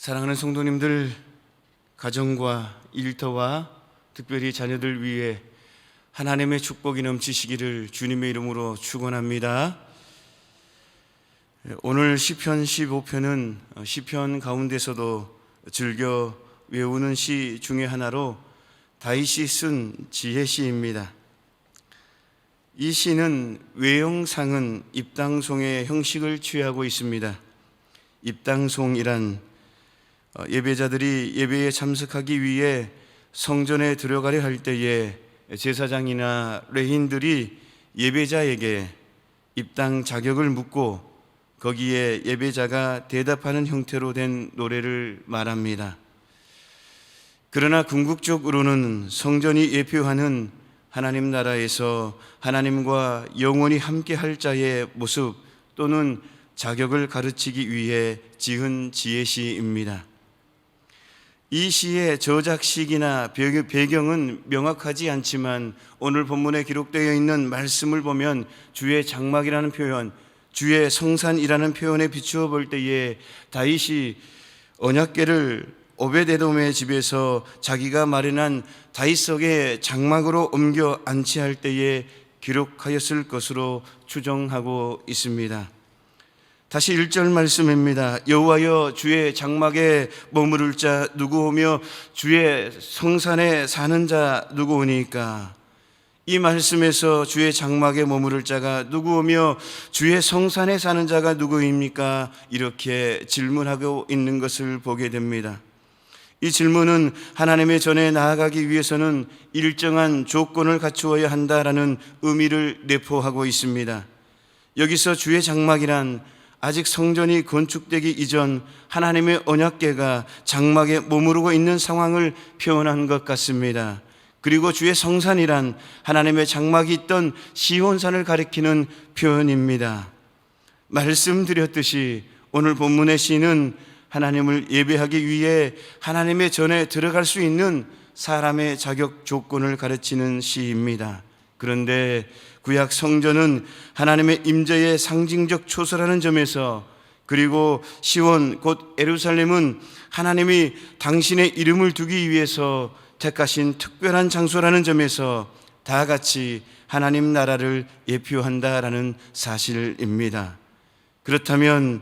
사랑하는 성도님들, 가정과 일터와 특별히 자녀들 위해 하나님의 축복이 넘치시기를 주님의 이름으로 축원합니다. 오늘 시편 15편은 시편 가운데서도 즐겨 외우는 시 중에 하나로 다윗이 쓴 지혜시입니다. 이 시는 외형상은 입당송의 형식을 취하고 있습니다. 입당송이란 예배자들이 예배에 참석하기 위해 성전에 들어가려 할 때에 제사장이나 레인들이 예배자에게 입당 자격을 묻고 거기에 예배자가 대답하는 형태로 된 노래를 말합니다. 그러나 궁극적으로는 성전이 예표하는 하나님 나라에서 하나님과 영원히 함께할 자의 모습 또는 자격을 가르치기 위해 지은 지혜시입니다. 이 시의 저작 시기나 배경은 명확하지 않지만 오늘 본문에 기록되어 있는 말씀을 보면 주의 장막이라는 표현, 주의 성산이라는 표현에 비추어 볼 때에 다윗이 언약궤를 오벳에돔의 집에서 자기가 마련한 다윗석의 장막으로 옮겨 안치할 때에 기록하였을 것으로 추정하고 있습니다. 다시 1절 말씀입니다. 여호와여, 주의 장막에 머무를 자 누구 오며 주의 성산에 사는 자 누구 오니까? 이 말씀에서 주의 장막에 머무를 자가 누구 오며 주의 성산에 사는 자가 누구입니까? 이렇게 질문하고 있는 것을 보게 됩니다. 이 질문은 하나님의 전에 나아가기 위해서는 일정한 조건을 갖추어야 한다라는 의미를 내포하고 있습니다. 여기서 주의 장막이란 아직 성전이 건축되기 이전 하나님의 언약궤가 장막에 머무르고 있는 상황을 표현한 것 같습니다. 그리고 주의 성산이란 하나님의 장막이 있던 시온산을 가리키는 표현입니다. 말씀드렸듯이 오늘 본문의 시는 하나님을 예배하기 위해 하나님의 전에 들어갈 수 있는 사람의 자격 조건을 가르치는 시입니다. 그런데 구약 성전은 하나님의 임재의 상징적 초소라는 점에서, 그리고 시온 곧 예루살렘은 하나님이 당신의 이름을 두기 위해서 택하신 특별한 장소라는 점에서 다 같이 하나님 나라를 예표한다라는 사실입니다. 그렇다면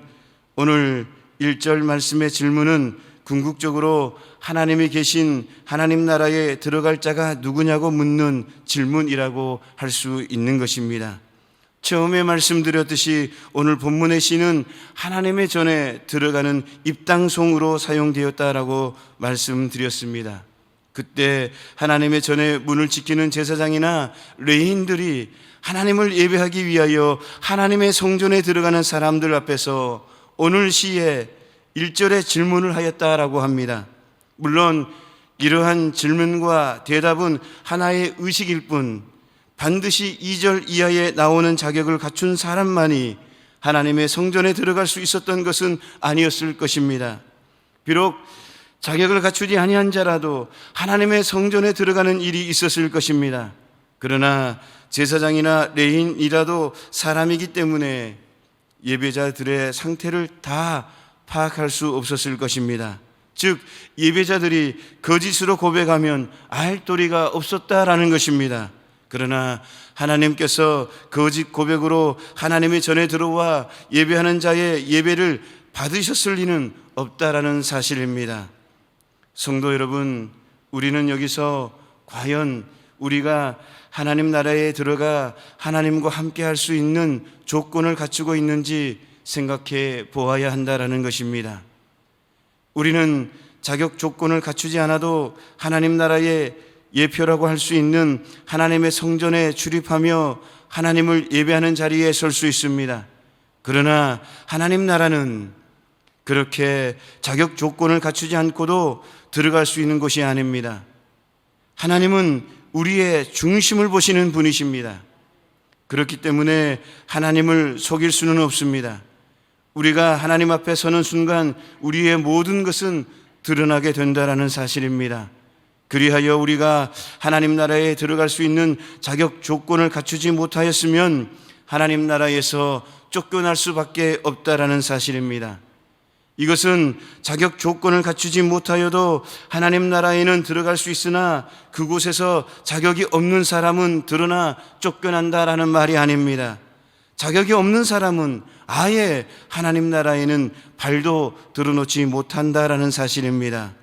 오늘 1절 말씀의 질문은 궁극적으로 하나님이 계신 하나님 나라에 들어갈 자가 누구냐고 묻는 질문이라고 할 수 있는 것입니다. 처음에 말씀드렸듯이 오늘 본문의 시는 하나님의 전에 들어가는 입당송으로 사용되었다라고 말씀드렸습니다. 그때 하나님의 전에 문을 지키는 제사장이나 레인들이 하나님을 예배하기 위하여 하나님의 성전에 들어가는 사람들 앞에서 오늘 시에 1절에 질문을 하였다라고 합니다. 물론 이러한 질문과 대답은 하나의 의식일 뿐 반드시 2절 이하에 나오는 자격을 갖춘 사람만이 하나님의 성전에 들어갈 수 있었던 것은 아니었을 것입니다. 비록 자격을 갖추지 아니한 자라도 하나님의 성전에 들어가는 일이 있었을 것입니다. 그러나 제사장이나 레인이라도 사람이기 때문에 예배자들의 상태를 다 파악할 수 없었을 것입니다. 즉 예배자들이 거짓으로 고백하면 알 도리가 없었다라는 것입니다. 그러나 하나님께서 거짓 고백으로 하나님의 전에 들어와 예배하는 자의 예배를 받으셨을 리는 없다라는 사실입니다. 성도 여러분, 우리는 여기서 과연 우리가 하나님 나라에 들어가 하나님과 함께 할 수 있는 조건을 갖추고 있는지 생각해 보아야 한다라는 것입니다. 우리는 자격 조건을 갖추지 않아도 하나님 나라의 예표라고 할 수 있는 하나님의 성전에 출입하며 하나님을 예배하는 자리에 설 수 있습니다. 그러나 하나님 나라는 그렇게 자격 조건을 갖추지 않고도 들어갈 수 있는 곳이 아닙니다. 하나님은 우리의 중심을 보시는 분이십니다. 그렇기 때문에 하나님을 속일 수는 없습니다. 우리가 하나님 앞에 서는 순간 우리의 모든 것은 드러나게 된다라는 사실입니다. 그리하여 우리가 하나님 나라에 들어갈 수 있는 자격 조건을 갖추지 못하였으면 하나님 나라에서 쫓겨날 수밖에 없다라는 사실입니다. 이것은 자격 조건을 갖추지 못하여도 하나님 나라에는 들어갈 수 있으나 그곳에서 자격이 없는 사람은 드러나 쫓겨난다라는 말이 아닙니다. 자격이 없는 사람은 아예 하나님 나라에는 발도 들어놓지 못한다라는 사실입니다.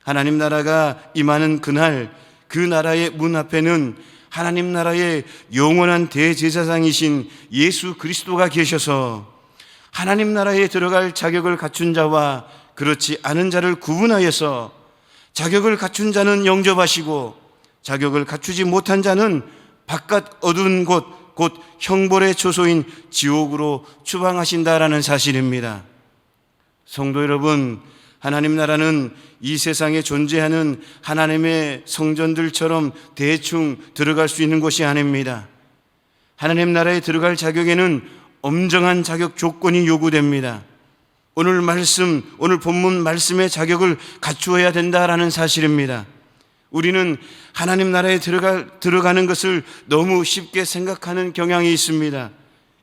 하나님 나라가 임하는 그날, 그 나라의 문 앞에는 하나님 나라의 영원한 대제사장이신 예수 그리스도가 계셔서 하나님 나라에 들어갈 자격을 갖춘 자와 그렇지 않은 자를 구분하여서 자격을 갖춘 자는 영접하시고 자격을 갖추지 못한 자는 바깥 어두운 곳, 곧 형벌의 초소인 지옥으로 추방하신다라는 사실입니다. 성도 여러분, 하나님 나라는 이 세상에 존재하는 하나님의 성전들처럼 대충 들어갈 수 있는 곳이 아닙니다. 하나님 나라에 들어갈 자격에는 엄정한 자격 조건이 요구됩니다. 오늘 본문 말씀의 자격을 갖추어야 된다라는 사실입니다. 우리는 하나님 나라에 들어가는 것을 너무 쉽게 생각하는 경향이 있습니다.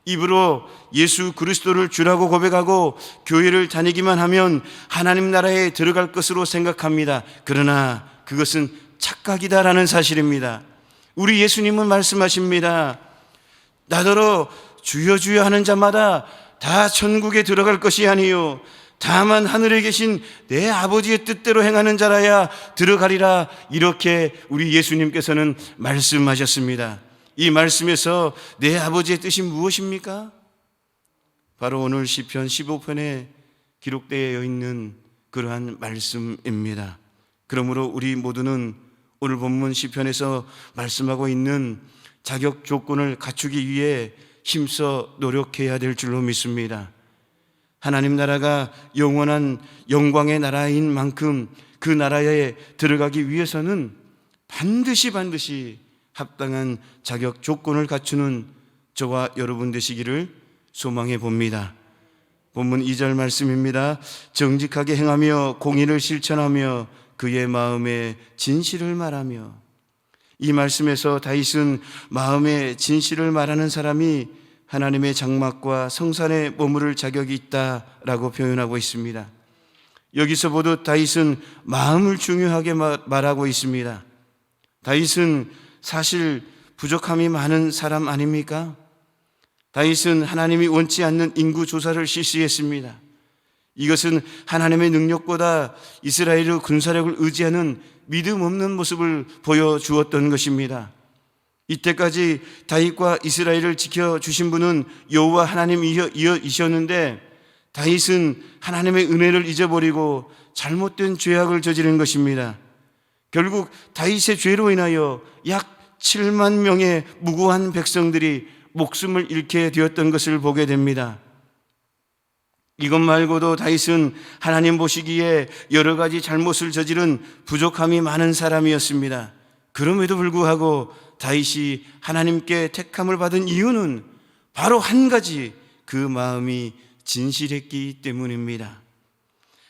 입으로 예수 그리스도를 주라고 고백하고 교회를 다니기만 하면 하나님 나라에 들어갈 것으로 생각합니다. 그러나 그것은 착각이다라는 사실입니다. 우리 예수님은 말씀하십니다. 나더러 주여 주여 하는 자마다 다 천국에 들어갈 것이 아니요 다만 하늘에 계신 내 아버지의 뜻대로 행하는 자라야 들어가리라. 이렇게 우리 예수님께서는 말씀하셨습니다. 이 말씀에서 내 아버지의 뜻이 무엇입니까? 바로 오늘 시편 15편에 기록되어 있는 그러한 말씀입니다. 그러므로 우리 모두는 오늘 본문 시편에서 말씀하고 있는 자격 조건을 갖추기 위해 힘써 노력해야 될 줄로 믿습니다. 하나님 나라가 영원한 영광의 나라인 만큼 그 나라에 들어가기 위해서는 반드시 합당한 자격 조건을 갖추는 저와 여러분 되시기를 소망해 봅니다. 본문 2절 말씀입니다. 정직하게 행하며 공의를 실천하며 그의 마음에 진실을 말하며. 이 말씀에서 다윗은 마음의 진실을 말하는 사람이 하나님의 장막과 성산에 머무를 자격이 있다라고 표현하고 있습니다. 여기서 보듯 다윗은 마음을 중요하게 말하고 있습니다. 다윗은 사실 부족함이 많은 사람 아닙니까? 다윗은 하나님이 원치 않는 인구 조사를 실시했습니다. 이것은 하나님의 능력보다 이스라엘의 군사력을 의지하는 믿음 없는 모습을 보여주었던 것입니다. 이때까지 다윗과 이스라엘을 지켜주신 분은 여호와 하나님이셨는데 다윗은 하나님의 은혜를 잊어버리고 잘못된 죄악을 저지른 것입니다. 결국 다윗의 죄로 인하여 약 7만 명의 무고한 백성들이 목숨을 잃게 되었던 것을 보게 됩니다. 이것 말고도 다윗은 하나님 보시기에 여러 가지 잘못을 저지른 부족함이 많은 사람이었습니다. 그럼에도 불구하고 다윗이 하나님께 택함을 받은 이유는 바로 한 가지, 그 마음이 진실했기 때문입니다.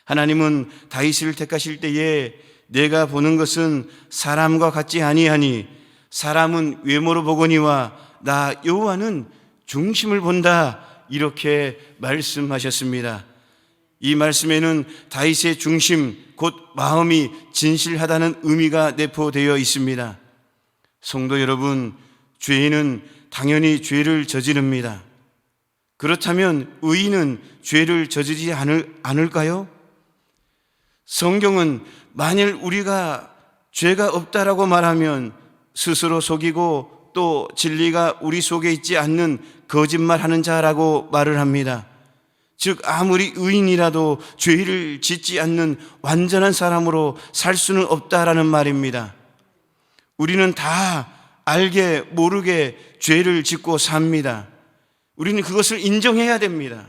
하나님은 다윗을 택하실 때에 내가 보는 것은 사람과 같지 아니하니 사람은 외모로 보거니와 나 여호와는 중심을 본다, 이렇게 말씀하셨습니다. 이 말씀에는 다윗의 중심, 곧 마음이 진실하다는 의미가 내포되어 있습니다. 성도 여러분, 죄인은 당연히 죄를 저지릅니다. 그렇다면 의인은 죄를 저지르지 않을까요? 성경은 만일 우리가 죄가 없다라고 말하면 스스로 속이고 또 진리가 우리 속에 있지 않는 거짓말하는 자라고 말을 합니다. 즉 아무리 의인이라도 죄를 짓지 않는 완전한 사람으로 살 수는 없다라는 말입니다. 우리는 다 알게 모르게 죄를 짓고 삽니다. 우리는 그것을 인정해야 됩니다.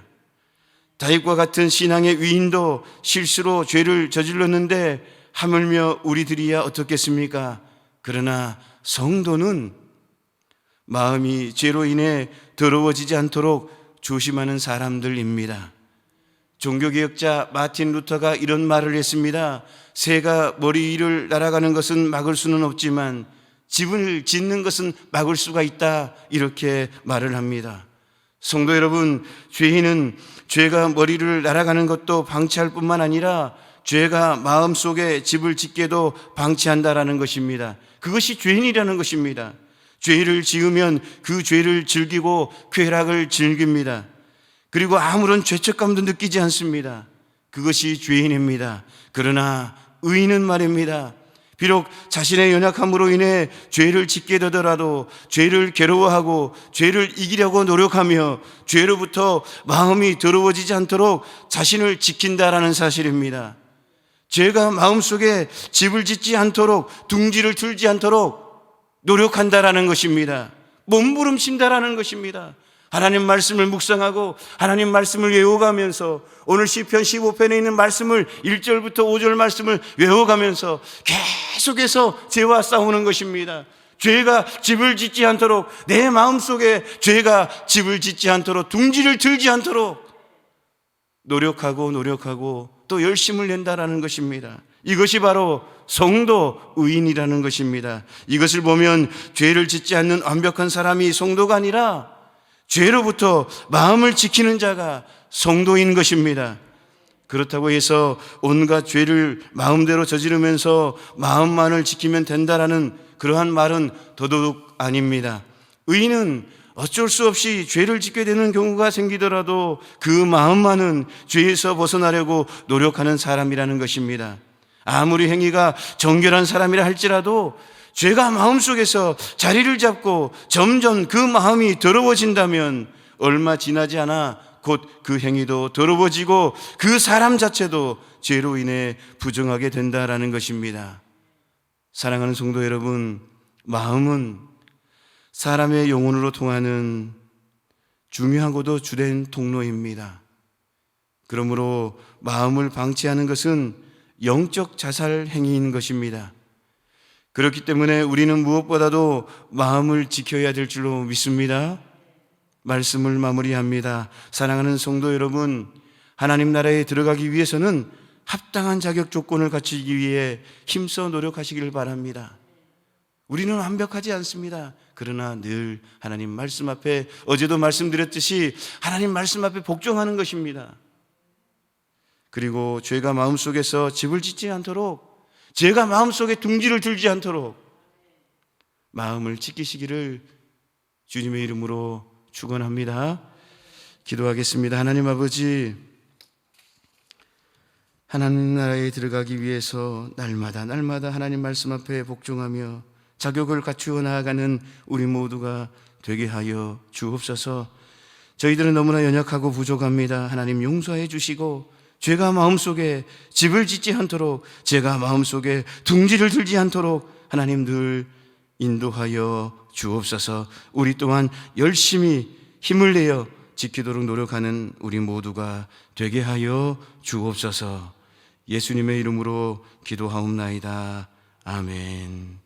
다윗과 같은 신앙의 위인도 실수로 죄를 저질렀는데 하물며 우리들이야 어떻겠습니까? 그러나 성도는 마음이 죄로 인해 더러워지지 않도록 조심하는 사람들입니다. 종교개혁자 마틴 루터가 이런 말을 했습니다. 새가 머리 위를 날아가는 것은 막을 수는 없지만 집을 짓는 것은 막을 수가 있다, 이렇게 말을 합니다. 성도 여러분, 죄인은 죄가 머리를 날아가는 것도 방치할 뿐만 아니라 죄가 마음속에 집을 짓게도 방치한다라는 것입니다. 그것이 죄인이라는 것입니다. 죄를 지으면 그 죄를 즐기고 쾌락을 즐깁니다. 그리고 아무런 죄책감도 느끼지 않습니다. 그것이 죄인입니다. 그러나 의인은 말입니다. 비록 자신의 연약함으로 인해 죄를 짓게 되더라도 죄를 괴로워하고 죄를 이기려고 노력하며 죄로부터 마음이 더러워지지 않도록 자신을 지킨다라는 사실입니다. 죄가 마음속에 집을 짓지 않도록, 둥지를 틀지 않도록 노력한다라는 것입니다. 몸부림친다라는 것입니다. 하나님 말씀을 묵상하고 하나님 말씀을 외워가면서 오늘 시편 15편에 있는 말씀을 1절부터 5절 말씀을 외워가면서 계속해서 죄와 싸우는 것입니다. 죄가 집을 짓지 않도록, 내 마음속에 죄가 집을 짓지 않도록, 둥지를 틀지 않도록 노력하고 또 열심을 낸다라는 것입니다. 이것이 바로 성도 의인이라는 것입니다. 이것을 보면 죄를 짓지 않는 완벽한 사람이 성도가 아니라 죄로부터 마음을 지키는 자가 성도인 것입니다. 그렇다고 해서 온갖 죄를 마음대로 저지르면서 마음만을 지키면 된다라는 그러한 말은 더더욱 아닙니다. 의인은 어쩔 수 없이 죄를 짓게 되는 경우가 생기더라도 그 마음만은 죄에서 벗어나려고 노력하는 사람이라는 것입니다. 아무리 행위가 정결한 사람이라 할지라도 죄가 마음속에서 자리를 잡고 점점 그 마음이 더러워진다면 얼마 지나지 않아 곧 그 행위도 더러워지고 그 사람 자체도 죄로 인해 부정하게 된다라는 것입니다. 사랑하는 성도 여러분, 마음은 사람의 영혼으로 통하는 중요하고도 주된 통로입니다. 그러므로 마음을 방치하는 것은 영적 자살 행위인 것입니다. 그렇기 때문에 우리는 무엇보다도 마음을 지켜야 될 줄로 믿습니다. 말씀을 마무리합니다. 사랑하는 성도 여러분, 하나님 나라에 들어가기 위해서는 합당한 자격 조건을 갖추기 위해 힘써 노력하시길 바랍니다. 우리는 완벽하지 않습니다. 그러나 늘 하나님 말씀 앞에, 어제도 말씀드렸듯이 하나님 말씀 앞에 복종하는 것입니다. 그리고 죄가 마음속에서 집을 짓지 않도록, 죄가 마음속에 둥지를 들지 않도록 마음을 지키시기를 주님의 이름으로 축원합니다. 기도하겠습니다. 하나님 아버지, 하나님 나라에 들어가기 위해서 날마다 하나님 말씀 앞에 복종하며 자격을 갖추어 나아가는 우리 모두가 되게 하여 주옵소서. 저희들은 너무나 연약하고 부족합니다. 하나님 용서해 주시고 죄가 마음속에 집을 짓지 않도록, 죄가 마음속에 둥지를 들지 않도록 하나님 늘 인도하여 주옵소서. 우리 또한 열심히 힘을 내어 지키도록 노력하는 우리 모두가 되게 하여 주옵소서. 예수님의 이름으로 기도하옵나이다. 아멘.